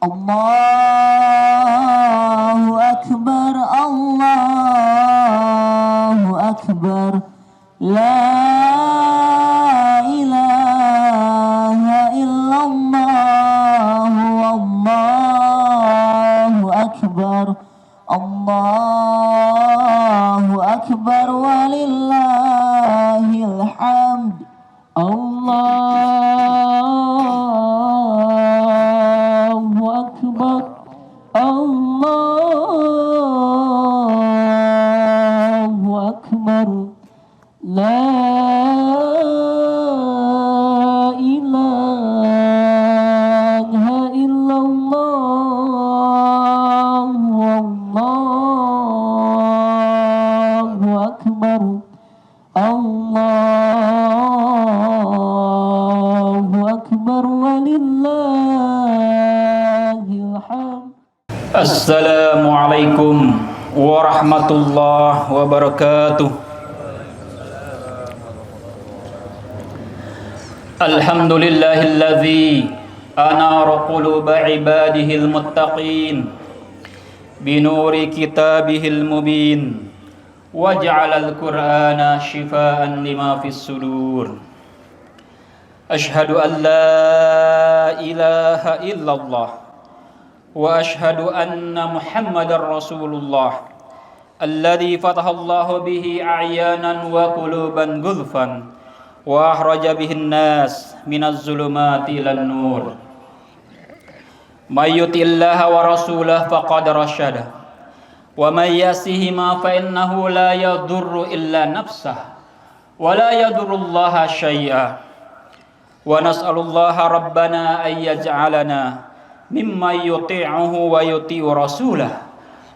Allahu Akbar, Allahu Akbar, la ilaha illallah, Allahu Akbar, Allahu Akbar, walillahil hamd. Allahu Akbar, Allahu Akbar, la ilaha illallah, Allahu Akbar, Allahu Akbar, walillahil hamd. Assalamualaikum warahmatullahi wabarakatuh. Alhamdulillahilladzi anara quluba ibadihil muttaqin binuri kitabihil mubin waj'alal qur'ana shifaa'an lima fis sudur. Ashhadu an la ilaha illallah wa ashhadu anna Muhammadar Rasulullah alladzi fatahallahu bihi a'yanan wa quluban ghulfan wa akhraja bihin nas minaz zulumati ilan nur. May yuti'illaha wa rasulahu faqad rasyada wa may yasihima fa innahu la yadurru illa nafsah wa la yadurrullaha syai'a. Wa nas'alullaha rabbana ay yaj'alana mimma yuti'uhu wa yuti'u rasulah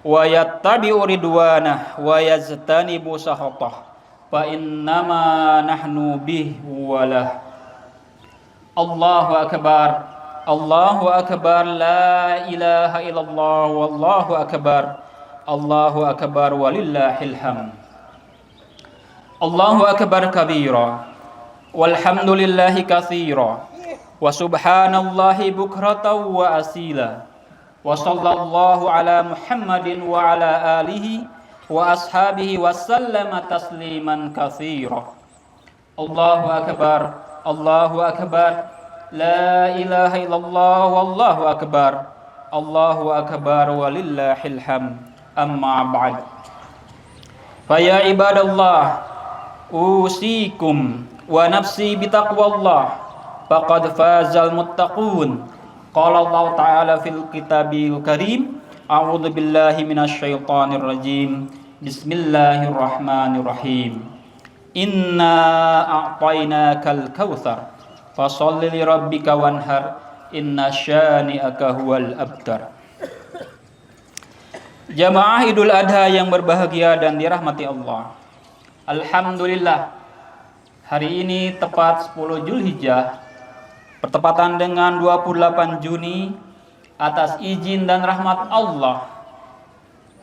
wa yattabi'u ridwanah wa yaztanibu sakhatah fa innama nahnu bihi walah. Allahu akbar, Allahu akbar, la ilaha illallah, wallahu akbar, Allahu akbar, walillahil hamd. Allahu akbar kabira walhamdulillahi katsira wa subhanallahi bukratan wa asila wa sallallahu ala Muhammadin wa ala alihi wa ashabihi wa sallama tasliman katsira. Allahu akbar, Allahu akbar, la ilaha illallah, wallahu akbar, Allahu akbar, walillahil hamd. Amma ba'd. Fa ya ibadallah, usikum wa nafsi bitaqwallah faqad fazal muttaqun. Qala Allah Ta'ala fil kitabil karim, a'udzu billahi minasy syaithanir rajim. Bismillahirrahmanirrahim. Inna a'tainakal kautsar fasholli li rabbika wanhar inna syani'aka huwal abtar. Jamaah Idul Adha yang berbahagia dan dirahmati Allah. Alhamdulillah, hari ini tepat 10 Zulhijjah, bertepatan dengan 28 Juni, atas izin dan rahmat Allah,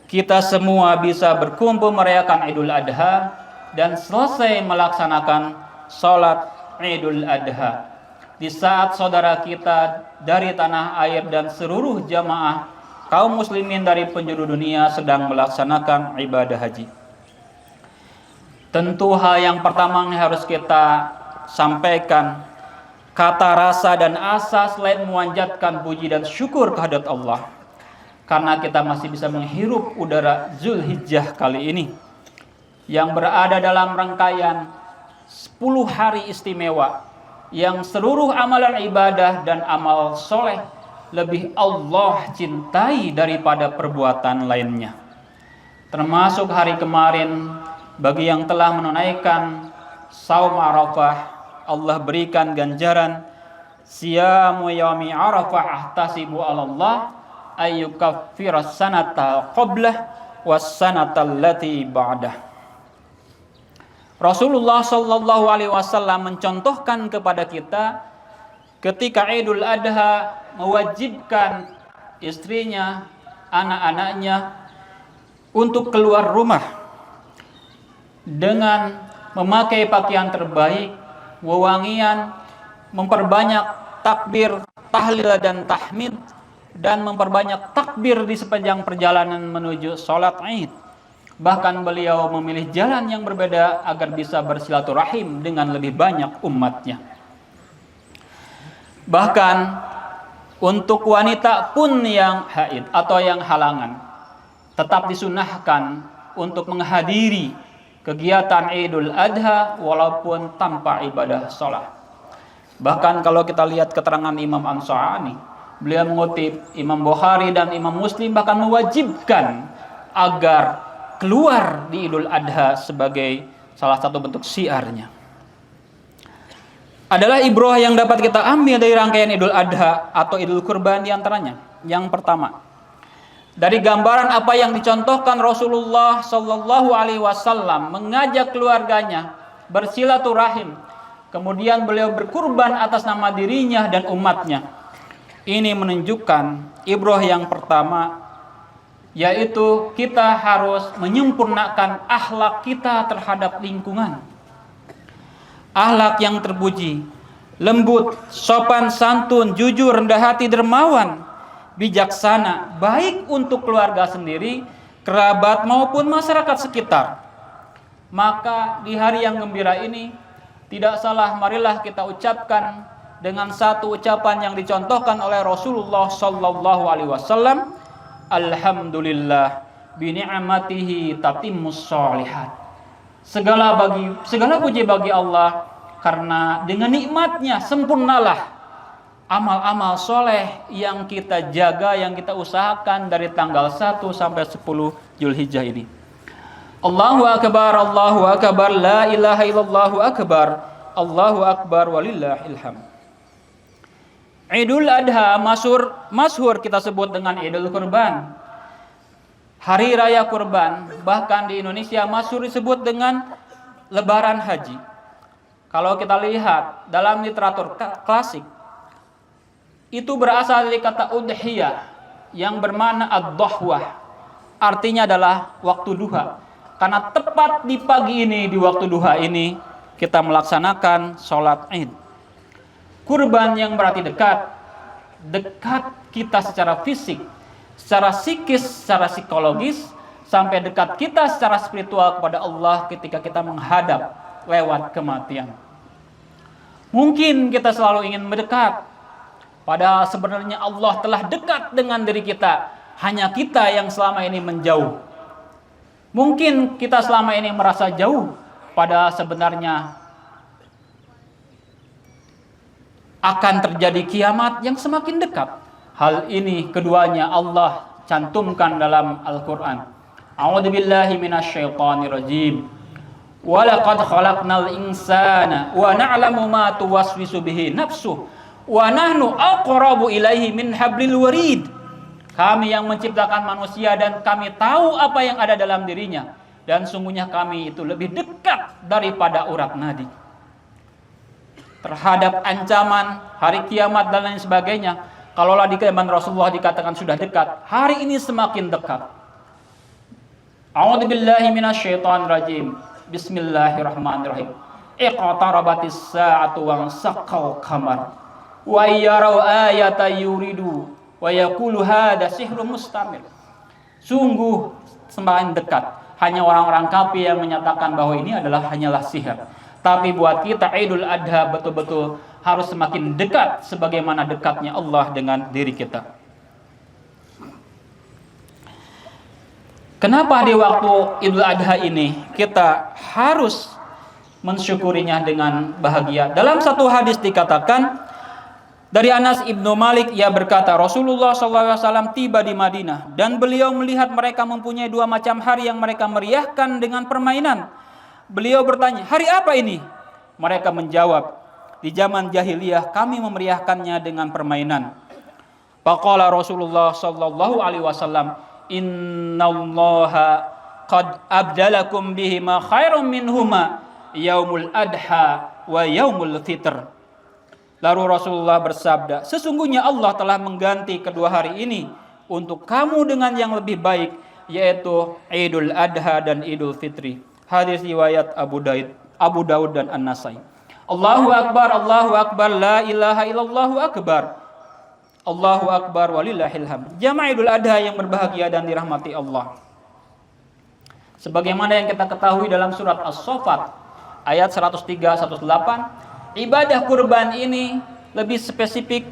kita semua bisa berkumpul merayakan Idul Adha dan selesai melaksanakan sholat Idul Adha. Di saat saudara kita dari tanah air dan seluruh jamaah kaum muslimin dari penjuru dunia sedang melaksanakan ibadah haji. Tentu hal yang pertama yang harus kita sampaikan, kata rasa dan asa selain memanjatkan puji dan syukur kehadirat Allah, karena kita masih bisa menghirup udara Zulhijjah kali ini yang berada dalam rangkaian 10 hari istimewa yang seluruh amalan ibadah dan amal soleh lebih Allah cintai daripada perbuatan lainnya. Termasuk hari kemarin, bagi yang telah menunaikan saum Arafah, Allah berikan ganjaran siyamu yaumi Arafah ahtasibu 'alallah ayyukaffiras sanata qablah was sanatal lati ba'dah. Rasulullah sallallahu alaihi wasallam mencontohkan kepada kita ketika Idul Adha mewajibkan istrinya, anak-anaknya untuk keluar rumah dengan memakai pakaian terbaik, wewangian, memperbanyak takbir, tahlil dan tahmid, dan memperbanyak takbir di sepanjang perjalanan menuju sholat Id. Bahkan beliau memilih jalan yang berbeda agar bisa bersilaturahim dengan lebih banyak umatnya. Bahkan untuk wanita pun yang haid atau yang halangan tetap disunahkan untuk menghadiri kegiatan Idul Adha walaupun tanpa ibadah sholat. Bahkan kalau kita lihat keterangan Imam An-Sha'ani, beliau mengutip Imam Bukhari dan Imam Muslim bahkan mewajibkan agar keluar di Idul Adha sebagai salah satu bentuk syiarnya. Adalah ibrah yang dapat kita ambil dari rangkaian Idul Adha atau Idul Kurban di antaranya. Yang pertama, dari gambaran apa yang dicontohkan Rasulullah Shallallahu Alaihi Wasallam mengajak keluarganya bersilaturahim, kemudian beliau berkurban atas nama dirinya dan umatnya. Ini menunjukkan ibrah yang pertama, yaitu kita harus menyempurnakan akhlak kita terhadap lingkungan. Akhlak yang terpuji, lembut, sopan santun, jujur, rendah hati, dermawan, bijaksana, baik untuk keluarga sendiri, kerabat maupun masyarakat sekitar. Maka di hari yang gembira ini tidak salah marilah kita ucapkan dengan satu ucapan yang dicontohkan oleh Rasulullah Shallallahu Alaihi Wasallam, Alhamdulillah bi ni'matihi tatimmus sholihat. Segala puji bagi Allah, karena dengan nikmatnya sempurnalah amal-amal soleh yang kita jaga, yang kita usahakan dari tanggal 1 sampai 10 Zulhijjah ini. Allahu akbar, la ilaha illallahu akbar, Allahu akbar walillahil hamd. Idul Adha masyhur kita sebut dengan Idul Kurban. Hari Raya Kurban, bahkan di Indonesia masyhur disebut dengan Lebaran Haji. Kalau kita lihat dalam literatur klasik, itu berasal dari kata udhiyah yang bermakna ad-dhahwah. Artinya adalah waktu duha. Karena tepat di pagi ini, di waktu duha ini, kita melaksanakan sholat Id. Kurban yang berarti dekat kita secara fisik, secara psikis, secara psikologis, sampai dekat kita secara spiritual kepada Allah ketika kita menghadap lewat kematian. Mungkin kita selalu ingin mendekat, padahal sebenarnya Allah telah dekat dengan diri kita. Hanya kita yang selama ini menjauh. Mungkin kita selama ini merasa jauh, padahal sebenarnya akan terjadi kiamat yang semakin dekat. Hal ini keduanya Allah cantumkan dalam Al-Quran. A'udzubillahi minasyaitonir rajim. Wa laqad khalaqnal insana wa na'lamu ma tuwaswisu bihi nafsuh wa nahnu aqrabu ilaihi min hablil warid. Kami yang menciptakan manusia dan kami tahu apa yang ada dalam dirinya, dan sungguhnya kami itu lebih dekat daripada urat nadi. Terhadap ancaman hari kiamat dan lain sebagainya, kalaulah di zaman Rasulullah dikatakan sudah dekat, hari ini semakin dekat. A'udzubillahi minasyaitonir rajim. Bismillahirrahmanirrahim. Iqtarabatis sa'atu wa saqqal qamar. Wa yarau ayata yuridu wa yaqulu hadza sihrun mustamir. Sungguh semakin dekat. Hanya orang-orang kafir yang menyatakan bahwa ini adalah hanyalah sihir. Tapi buat kita Idul Adha betul-betul harus semakin dekat sebagaimana dekatnya Allah dengan diri kita. Kenapa di waktu Idul Adha ini kita harus mensyukurinya dengan bahagia? Dalam satu hadis dikatakan dari Anas ibnu Malik, ia berkata, Rasulullah SAW tiba di Madinah dan beliau melihat mereka mempunyai dua macam hari yang mereka meriahkan dengan permainan. Beliau bertanya, hari apa ini? Mereka menjawab, di zaman jahiliyah kami memeriahkannya dengan permainan. Faqala Rasulullah sallallahu alaihi wasallam, innallaha qad abdalakum bihima khairum minhuma yaumul adha wa yaumul fitr. Lalu Rasulullah bersabda, sesungguhnya Allah telah mengganti kedua hari ini untuk kamu dengan yang lebih baik, yaitu Idul Adha dan Idul Fitri. Hadis riwayat Abu Daud dan An-Nasai. Allahu Akbar, la ilaha illallahu akbar. Allahu Akbar walillahil hamd. Jamaah Idul Adha yang berbahagia dan dirahmati Allah. Sebagaimana yang kita ketahui dalam surat As-Saffat ayat 103-108, ibadah kurban ini lebih spesifik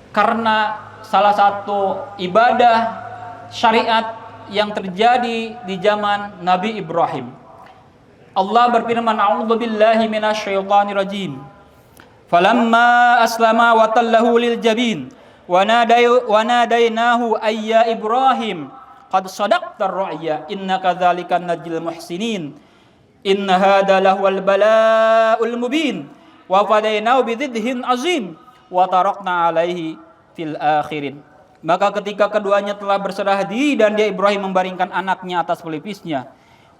karena salah satu ibadah syariat yang terjadi di zaman Nabi Ibrahim. Allah berfirman, "A'udzu billahi minasyaitonir rajim. Falamma aslama wa tallahu lil jabin wa nadainahu ayya Ibrahim qad sadaqtar ru'ya inna kadzalika najzil muhsinin inna hadza lahwal bala'ul mubin wa fadainahu bidzibhin azim wa tarakna alaihi fil akhirin." Maka ketika keduanya telah berserah diri dan dia Ibrahim membaringkan anaknya atas pelipisnya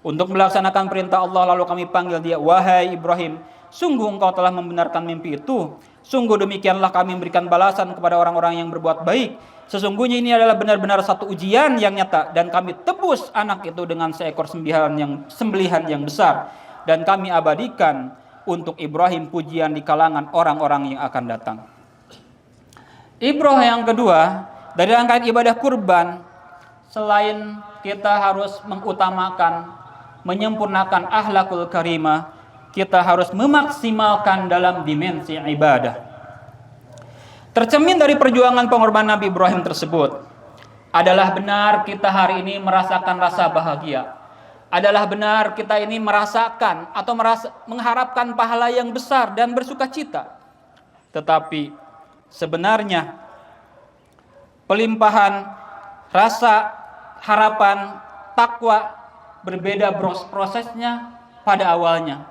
untuk melaksanakan perintah Allah, lalu kami panggil dia, "Wahai Ibrahim, sungguh engkau telah membenarkan mimpi itu. Sungguh demikianlah kami memberikan balasan kepada orang-orang yang berbuat baik. Sesungguhnya ini adalah benar-benar satu ujian yang nyata, dan kami tebus anak itu dengan seekor sembelihan yang besar, dan kami abadikan untuk Ibrahim pujian di kalangan orang-orang yang akan datang." Ibrah yang kedua dari rangkaian ibadah kurban, selain kita harus mengutamakan, menyempurnakan akhlakul karimah, kita harus memaksimalkan dalam dimensi ibadah. Tercermin dari perjuangan pengorbanan Nabi Ibrahim tersebut, adalah benar kita hari ini merasakan rasa bahagia. Adalah benar kita ini merasakan atau mengharapkan pahala yang besar dan bersukacita. Tetapi sebenarnya pelimpahan rasa harapan takwa berbeda prosesnya pada awalnya.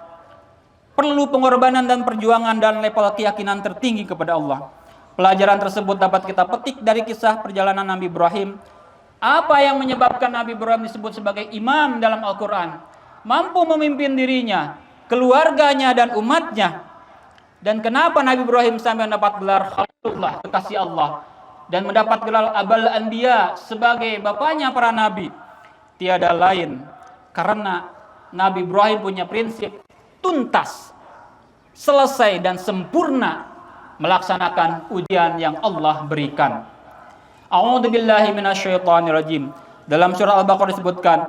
Perlu pengorbanan dan perjuangan dan level keyakinan tertinggi kepada Allah. Pelajaran tersebut dapat kita petik dari kisah perjalanan Nabi Ibrahim. Apa yang menyebabkan Nabi Ibrahim disebut sebagai imam dalam Al-Quran? Mampu memimpin dirinya, keluarganya dan umatnya. Dan kenapa Nabi Ibrahim sampai mendapat gelar Khalilullah, kekasih Allah, dan mendapat gelar Abul Anbiya sebagai bapaknya para nabi? Tiada lain karena Nabi Ibrahim punya prinsip tuntas, selesai dan sempurna melaksanakan ujian yang Allah berikan. A'udzu billahi minasyaitonir rajim. Dalam surah Al-Baqarah disebutkan,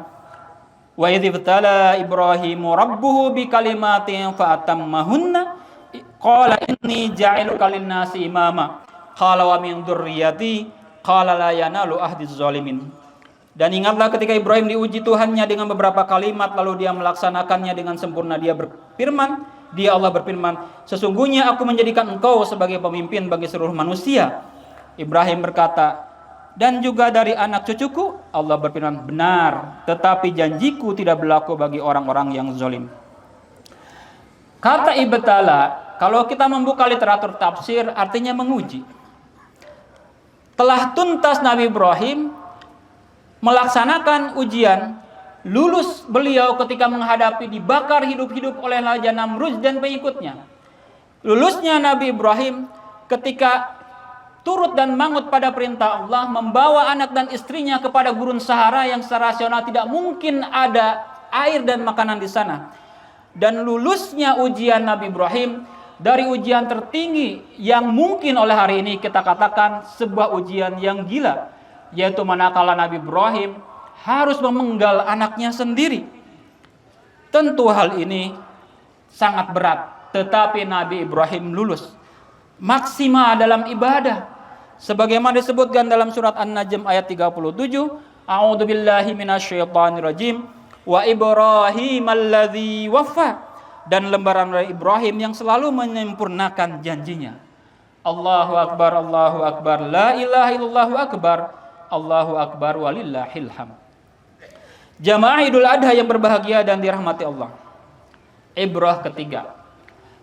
"Wa idz ibtala Ibrahimu rabbuhu bikalimatin fa atammahunna qala inni ja'iluka lin-nasi imama qala wa min dzurriyyati qala la yanalu ahdiz zalimin." Dan ingatlah ketika Ibrahim diuji Tuhannya dengan beberapa kalimat, lalu dia melaksanakannya dengan sempurna. Dia Allah berfirman, "Sesungguhnya aku menjadikan engkau sebagai pemimpin bagi seluruh manusia." Ibrahim berkata, "Dan juga dari anak cucuku." Allah berfirman, "Benar, tetapi janjiku tidak berlaku bagi orang-orang yang zalim." Kata ibtala, kalau kita membuka literatur tafsir, artinya menguji. Telah tuntas Nabi Ibrahim melaksanakan ujian, lulus beliau ketika menghadapi dibakar hidup-hidup oleh Raja Namrud dan pengikutnya. Lulusnya Nabi Ibrahim ketika turut dan mangut pada perintah Allah, membawa anak dan istrinya kepada gurun Sahara yang secara rasional tidak mungkin ada air dan makanan di sana. Dan lulusnya ujian Nabi Ibrahim dari ujian tertinggi yang mungkin oleh hari ini kita katakan sebuah ujian yang gila, yaitu manakala Nabi Ibrahim harus memenggal anaknya sendiri. Tentu hal ini sangat berat, tetapi Nabi Ibrahim lulus maksimal dalam ibadah. Sebagaimana disebutkan dalam surat An-Najm ayat 37, "A'udzu billahi minasyaitonir rajim, wa Ibrahim alladzi waffa." Dan lembaran dari Ibrahim yang selalu menyempurnakan janjinya. Allahu akbar, Allahu akbar, la ilaha illallahu akbar, Allahu akbar walillahil hamd. Jamaah Idul Adha yang berbahagia dan dirahmati Allah. Ibrah ketiga.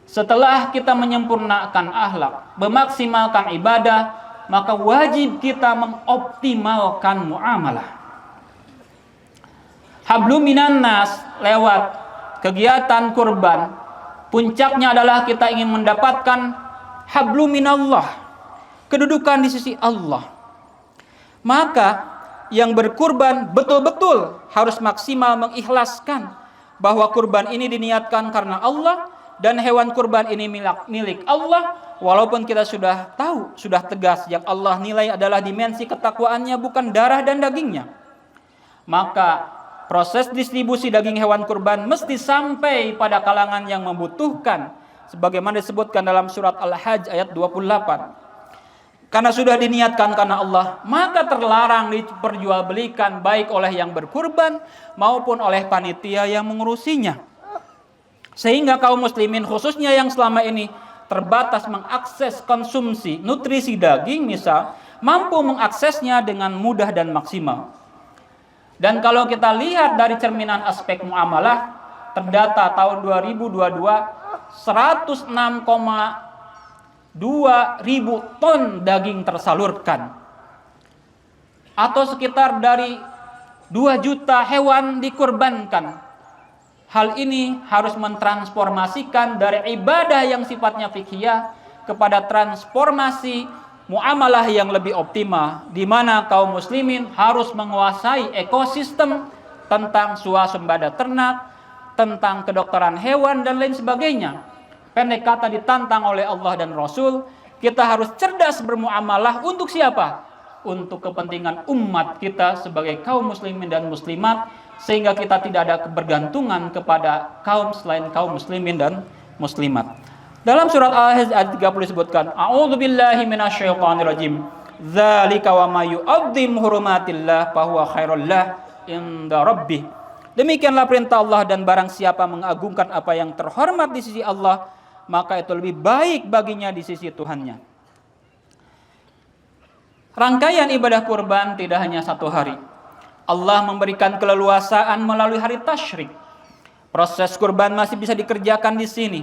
Setelah kita menyempurnakan akhlak, memaksimalkan ibadah, maka wajib kita mengoptimalkan muamalah. Hablum minan nas lewat kegiatan kurban, puncaknya adalah kita ingin mendapatkan hablum minallah, kedudukan di sisi Allah. Maka yang berkurban betul-betul harus maksimal mengikhlaskan bahwa kurban ini diniatkan karena Allah dan hewan kurban ini milik Allah, walaupun kita sudah tahu, sudah tegas yang Allah nilai adalah dimensi ketakwaannya, bukan darah dan dagingnya. Maka proses distribusi daging hewan kurban mesti sampai pada kalangan yang membutuhkan, sebagaimana disebutkan dalam surat Al-Hajj ayat 28. Karena sudah diniatkan karena Allah, maka terlarang diperjualbelikan baik oleh yang berkurban maupun oleh panitia yang mengurusinya. Sehingga kaum muslimin khususnya yang selama ini terbatas mengakses konsumsi nutrisi daging misal, mampu mengaksesnya dengan mudah dan maksimal. Dan kalau kita lihat dari cerminan aspek muamalah, terdata tahun 2022 106,2 ribu ton daging tersalurkan, atau sekitar dari 2 juta hewan dikurbankan. Hal ini harus mentransformasikan dari ibadah yang sifatnya fikhiyah kepada transformasi muamalah yang lebih optimal, di mana kaum muslimin harus menguasai ekosistem tentang swasembada ternak, tentang kedokteran hewan dan lain sebagainya. Pendek kata, ditantang oleh Allah dan Rasul, kita harus cerdas bermuamalah untuk siapa? Untuk kepentingan umat kita sebagai kaum muslimin dan muslimat, sehingga kita tidak ada kebergantungan kepada kaum selain kaum muslimin dan muslimat. Dalam surat Al-Hajj ayat 30 disebutkan, A'udzubillahi minasyaitonirrajim. Dzalika wa may yu'azzim hurumatillah fahuwa khairul lah inda rabbih. Demikianlah perintah Allah, dan barang siapa mengagungkan apa yang terhormat di sisi Allah, maka itu lebih baik baginya di sisi Tuhannya. Rangkaian ibadah kurban tidak hanya 1 hari. Allah memberikan keleluasaan melalui hari tasyrik. Proses kurban masih bisa dikerjakan di sini.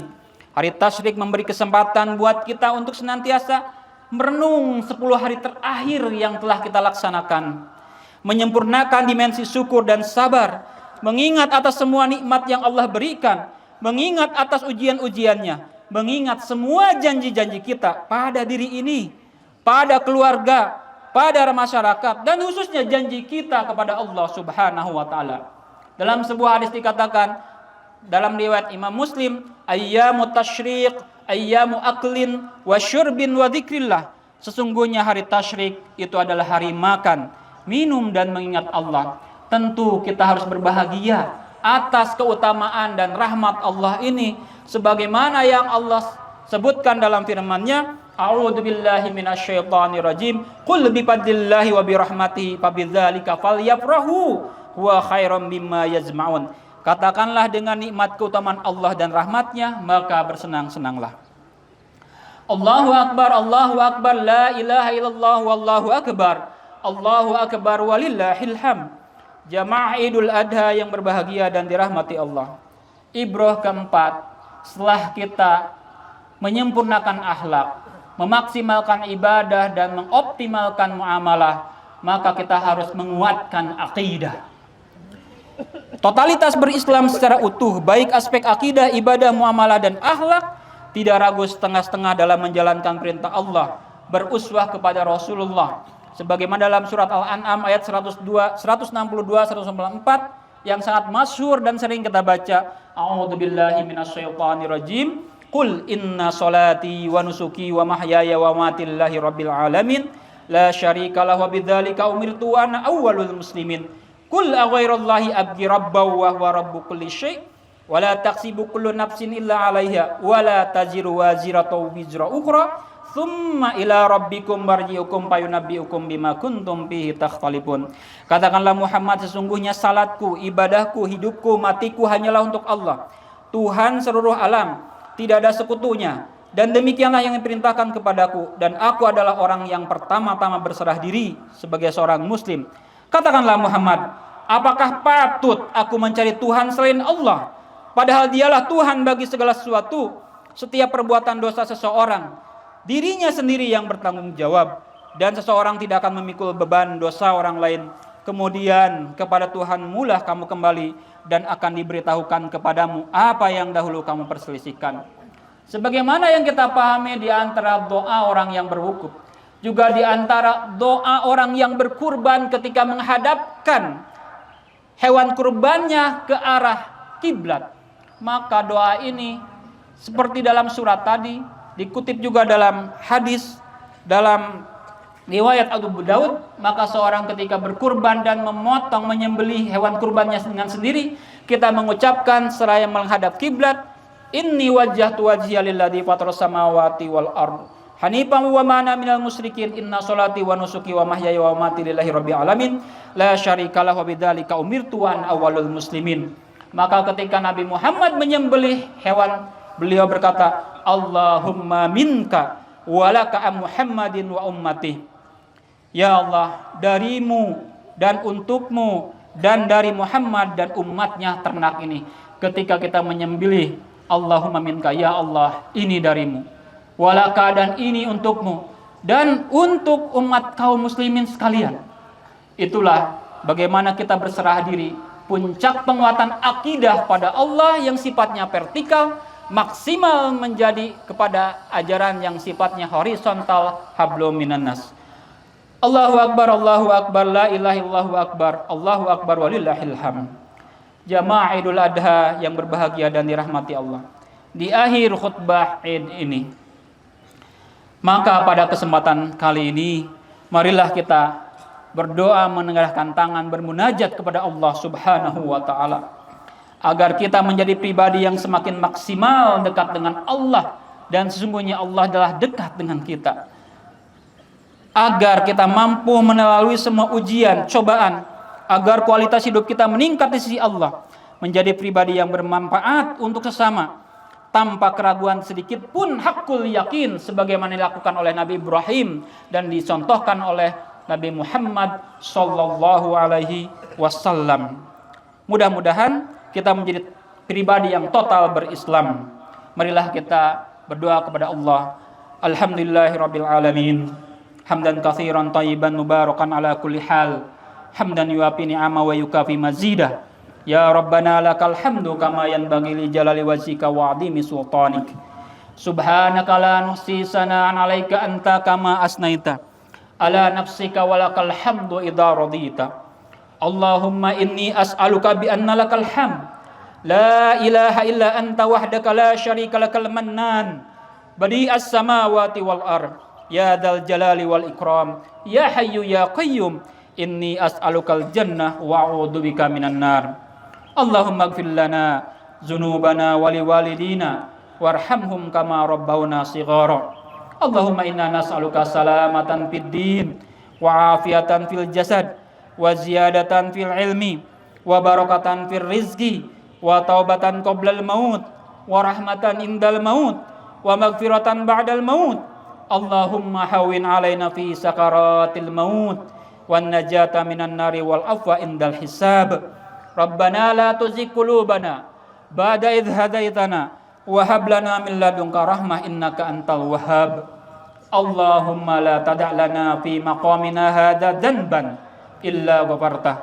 Hari tasyrik memberi kesempatan buat kita untuk senantiasa merenung 10 hari terakhir yang telah kita laksanakan, menyempurnakan dimensi syukur dan sabar, mengingat atas semua nikmat yang Allah berikan, mengingat atas ujian-ujiannya, mengingat semua janji-janji kita pada diri ini, pada keluarga, pada masyarakat, dan khususnya janji kita kepada Allah Subhanahu wa taala. Dalam sebuah hadis dikatakan dalam riwayat Imam Muslim, ayyamu tasyriq ayyamu aklin wa syurbin wa dzikrillah. Sesungguhnya hari tasyrik itu adalah hari makan, minum dan mengingat Allah. Tentu kita harus berbahagia atas keutamaan dan rahmat Allah ini, sebagaimana yang Allah sebutkan dalam firman-Nya, A'udzubillahi minasyaitonirrajim. Qul bifadlillahi wa birahmatihi fabidzalika falyafrahu huwa khairam mimma yajma'un. Katakanlah dengan nikmat keutamaan Allah dan rahmatnya, maka bersenang-senanglah. Allahu akbar, Allahu akbar, la ilaha illallah, wallahu akbar, Allahu akbar walillahil hamd. Jamaah Idul Adha yang berbahagia dan dirahmati Allah. Ibrah keempat, setelah kita menyempurnakan akhlak, memaksimalkan ibadah dan mengoptimalkan muamalah, maka kita harus menguatkan akidah. Totalitas berislam secara utuh, baik aspek akidah, ibadah, muamalah dan akhlak, tidak ragu setengah-setengah dalam menjalankan perintah Allah, beruswah kepada Rasulullah. Sebagaimana dalam surat Al-An'am ayat 162, 194 yang sangat masyhur dan sering kita baca, A'udzubillahi minasyaitonirrajim. Qul inna salati wa nusuki wa mahyaya wa mamati lillahi rabbil alamin la syarika lahu wa bidzalika umirtu wa ana awwalul muslimin. Qul aghairallahi abghi rabbaw wa huwa rabbu kulli syai' wa la taksibu kullu nafsin illa 'alaiha wa la taziru waziratu wizra ukhra thumma ila rabbikum marji'ukum fayunabbi'ukum bima kuntum fihi takhtalifun. Katakanlah Muhammad, sesungguhnya salatku, ibadahku, hidupku, matiku hanyalah untuk Allah, Tuhan seluruh alam, tidak ada sekutunya, dan demikianlah yang diperintahkan kepadaku, dan aku adalah orang yang pertama-tama berserah diri sebagai seorang muslim. Katakanlah Muhammad, apakah patut aku mencari Tuhan selain Allah, padahal dialah Tuhan bagi segala sesuatu. Setiap perbuatan dosa seseorang, dirinya sendiri yang bertanggung jawab, dan seseorang tidak akan memikul beban dosa orang lain. Kemudian kepada Tuhanmu lah kamu kembali, dan akan diberitahukan kepadamu apa yang dahulu kamu perselisihkan. Sebagaimana yang kita pahami di antara doa orang yang berwukuf, juga di antara doa orang yang berkurban ketika menghadapkan hewan kurbannya ke arah kiblat, maka doa ini seperti dalam surat tadi, dikutip juga dalam hadis, dalam riwayat Abu Daud, maka seorang ketika berkurban dan memotong, menyembelih hewan kurbannya dengan sendiri, kita mengucapkan seraya menghadap kiblat, inni wajjahtu wajhiya lilladzi fataras samawati wal ardh hanifan wa ma ana minal musyrikin, inna sholati wa nusuki wa mahyaya wa mamati lillahi rabbil alamin la syarikalah wa bidzalika umirtu wa ana awwalul muslimin. Maka ketika Nabi Muhammad menyembelih hewan, beliau berkata, Allahumma minka walaka Muhammadin wa ummati. Ya Allah, darimu dan untukmu dan dari Muhammad dan umatnya ternak ini. Ketika kita menyembelih, Allahumma minka, ya Allah, ini darimu, walaka, dan ini untukmu, dan untuk umat kaum muslimin sekalian. Itulah bagaimana kita berserah diri, puncak penguatan akidah pada Allah yang sifatnya vertikal, maksimal menjadi kepada ajaran yang sifatnya horizontal, hablum minan nas. Allahu akbar, la ilaha illallah, Allahu akbar walillahil hamd. Jamaah Idul Adha yang berbahagia dan dirahmati Allah, di akhir khutbah Id ini, maka pada kesempatan kali ini, marilah kita berdoa, menengadahkan tangan, bermunajat kepada Allah Subhanahu wa ta'ala, agar kita menjadi pribadi yang semakin maksimal dekat dengan Allah, dan sesungguhnya Allah adalah dekat dengan kita, agar kita mampu melalui semua ujian, cobaan, agar kualitas hidup kita meningkat di sisi Allah, menjadi pribadi yang bermanfaat untuk sesama, tanpa keraguan sedikit pun, hakul yakin, sebagaimana dilakukan oleh Nabi Ibrahim dan dicontohkan oleh Nabi Muhammad sallallahu alaihi wasallam. Mudah-mudahan kita menjadi pribadi yang total berislam. Marilah kita berdoa kepada Allah. Alhamdulillahirabbil alamin. Hamdan katsiran thayyiban mubarakan ala kulli hal. Hamdan yuafi ni'ama wa yukafi mazidah. Ya Rabbana lakal hamdu kama yanbaghi li jalali wajhika wa 'azimi sultanik. Subhanaka la nuhsi sana'an 'alaika anta kama asnaita ala nafsika wa lakal hamdu idza radita. Allahumma inni as'aluka bi anna lakal hamd la ilaha illa anta wahdaka la syarika lakal mannan badi'as samawati wal ard ya dzal jalali wal ikram ya hayyu ya qayyum inni as'alukal jannah wa a'udzubika minan nar. Allahumma ighfir lana dzunubana wa liwalidina warhamhum kama rabbawna shighara. Allahumma inna nas'aluka salamatan fid din wa afiatan fil jasad wa ziyadatan fil ilmi wa barakatan fil rizqi wa taubatan qoblal maut wa rahmatan indal maut wa maghfiratan ba'dal maut. Allahumma hawwin alaina fi sakaratil maut wan najata minan nari wal afwa indal hisab. Rabbana la tuzigh qulubana ba'da idh hadaitana wa hab lana min ladunka rahmah innaka antal wahhab. Allahumma la tada' lana fi maqamina hadza dhanban illa ghafartah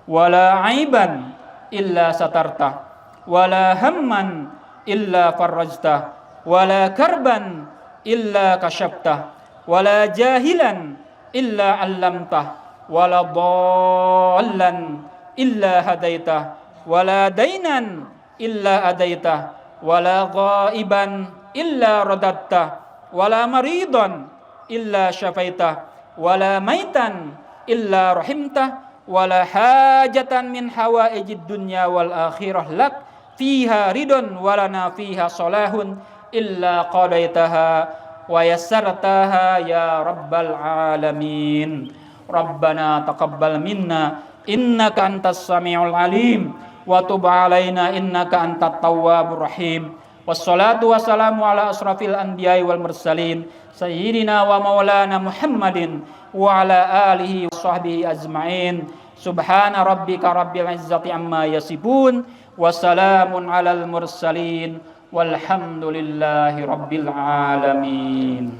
wa la 'aiban illa satartah wa la hamman illa farajtah wa la karban illa kasyaftah wa la jahilan illa 'allamtah wa la dhallan illa hadaitah wa la dainan illa adaitah wa la ghaiban illa radattah wa la maridan illa syafaitah wa la maitan illa rahimtah wa la hajatan min hawaijid dunya wal akhirah lak fiha ridon wa lana fiha salahun illa qadaitaha wa yassartaha ya rabbal alamin. Rabbana taqabbal minna innaka antas samiul alim wa tub alaina innaka antat tawwabur rahim. Wassalatu wassalamu ala asrafil anbiya'i wal mursalin sayyidina wa maulana Muhammadin wa ala alihi wa sahbihi ajma'in. Subhana rabbika rabbil izzati amma yasifun wa salamun alal mursalin walhamdulillahi rabbil alamin.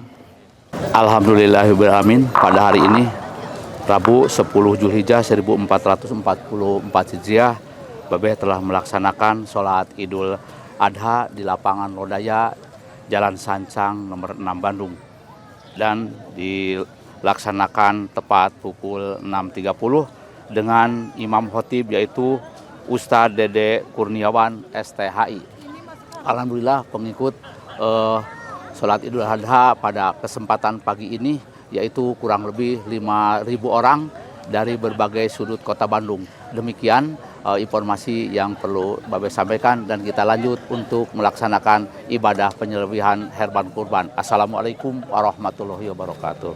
Alhamdulillahirabbil alamin. Pada hari ini Rabu 10 Zulhijjah 1444 Hijriah, Babeh telah melaksanakan sholat Idul Adha di lapangan Lodaya, Jalan Sancang nomor 6 Bandung, dan dilaksanakan tepat pukul 6.30 dengan Imam Khotib yaitu Ustadz Dede Kurniawan STHI. Alhamdulillah pengikut sholat Idul Adha pada kesempatan pagi ini yaitu kurang lebih 5.000 orang dari berbagai sudut kota Bandung. Demikian informasi yang perlu Babe sampaikan dan kita lanjut untuk melaksanakan ibadah penyembelihan hewan kurban. Assalamualaikum warahmatullahi wabarakatuh.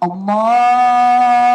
Allah